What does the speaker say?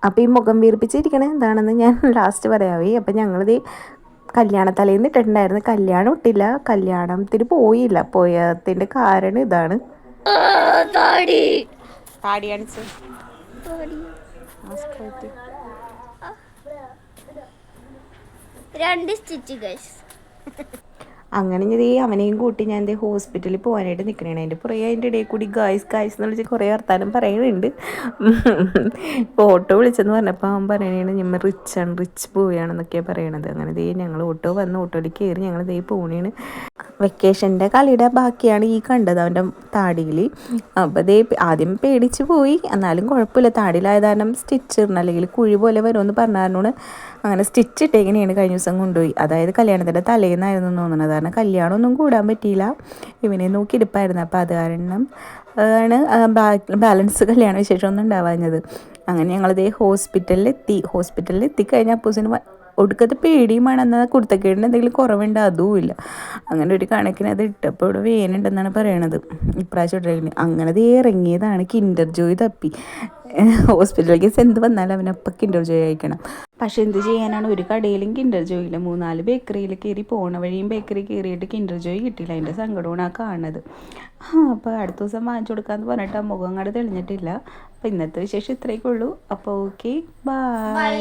അപ്പോൾ ഈ മുഖം വീർപ്പിച്ചിരിക്കണത് എന്താണെന്ന് ഞാൻ ലാസ്റ്റ് പറയാവേ. അപ്പം ഞങ്ങളിത് കല്യാണത്തലേന്ന് ഇട്ടിട്ടുണ്ടായിരുന്നു. കല്യാണം ഇട്ടില്ല, കല്യാണത്തിന് പോയില്ല. പോയതിൻ്റെ കാരണം ഇതാണ്. താടി കാണിച്ച് രണ്ട് സ്റ്റിച്ച് ഗൈസ്. അങ്ങനെ ഞാൻ അവനെയും കൂട്ടി ഞാൻ ഹോസ്പിറ്റലിൽ പോകാനായിട്ട് നിൽക്കണേ. അതിൻ്റെ പുറകെ അതിൻ്റെ ഇടയിൽ കൂടി ഗായ്സ് എന്ന് വിളിച്ച് കുറേ വർത്താനം പറയുന്നുണ്ട്. ഇപ്പോൾ ഓട്ടോ വിളിച്ചെന്ന് പറഞ്ഞപ്പോൾ അവൻ പറയണേണ് ഞമ്മ റിച്ച് പോവുകയാണെന്നൊക്കെയാണ് പറയണത്. അങ്ങനെ ഞങ്ങൾ ഓട്ടോ വന്ന് ഓട്ടോയിൽ കയറി ഞങ്ങൾ പോണേണ്. വെക്കേഷൻ്റെ കളിയുടെ ബാക്കിയാണ് ഈ കണ്ടത് അവൻ്റെ താടിയിൽ. അപ്പോൾ ആദ്യം പേടിച്ച് പോയി, എന്നാലും കുഴപ്പമില്ല. താടിയിലായ കാരണം സ്റ്റിച്ച് ഇടണം, അല്ലെങ്കിൽ കുഴി പോലെ വരുമെന്ന് പറഞ്ഞാൽ അങ്ങനെ സ്റ്റിച്ച് ഇട്ടേക്കനെയാണ് കഴിഞ്ഞ ദിവസം കൊണ്ടുപോയി. അതായത് കല്യാണത്തിൻ്റെ തലേന്നായിരുന്നു തോന്നുന്നത്. കാരണം കല്യാണമൊന്നും കൂടാൻ പറ്റിയില്ല, ഇവനെ നോക്കി ഇരിപ്പായിരുന്നു. അപ്പോൾ അത് കാരണം ആണ് ബാലൻസ് കല്യാണ വിശേഷമൊന്നും ഉണ്ടാവാഞ്ഞത്. അങ്ങനെ ഞങ്ങളത് ഹോസ്പിറ്റലിൽ എത്തിക്കഴിഞ്ഞാൽ അപ്പൂസിന് ഒടുക്കത്തെ പേടിയുമാണ്. എന്നാൽ കുടുത്തക്കേടിന് എന്തെങ്കിലും കുറവുണ്ട് അതുമില്ല. അങ്ങനെ ഒരു കണക്കിന് അത് ഇട്ടപ്പോൾ ഇവിടെ വേനുണ്ടെന്നാണ് പറയണത്. ഇപ്രാവശ്യം ഇട്ടിരിക്കുന്നത് അങ്ങനെ ഇറങ്ങിയതാണ്. കിൻഡർ ജോയ് തപ്പി ഹോസ്പിറ്റലിലേക്ക് എന്ത് വന്നാലും അവനപ്പം കിൻഡർ ജോയ് കഴിക്കണം. പക്ഷെ എന്ത് ചെയ്യാനാണ്, ഒരു കടയിലും കിൻഡർ ജോയില്ല. 3-4 ബേക്കറിയിൽ കയറി പോണ വഴിയും ബേക്കറി കയറിയിട്ട് കിൻഡർ ജോയ് കിട്ടിയില്ല. അതിൻ്റെ സങ്കടമാണ് ആ കാണുന്നത്. അപ്പോൾ അടുത്ത ദിവസം വാങ്ങിച്ചു കൊടുക്കാമെന്ന് പറഞ്ഞിട്ട് ആ മുഖം അങ്ങോട്ട് തെളിഞ്ഞിട്ടില്ല. അപ്പോൾ ഇന്നത്തെ വിശേഷം ഇത്രയൊക്കെ ഉള്ളൂ. അപ്പോൾ ഓക്കെ, ബൈ.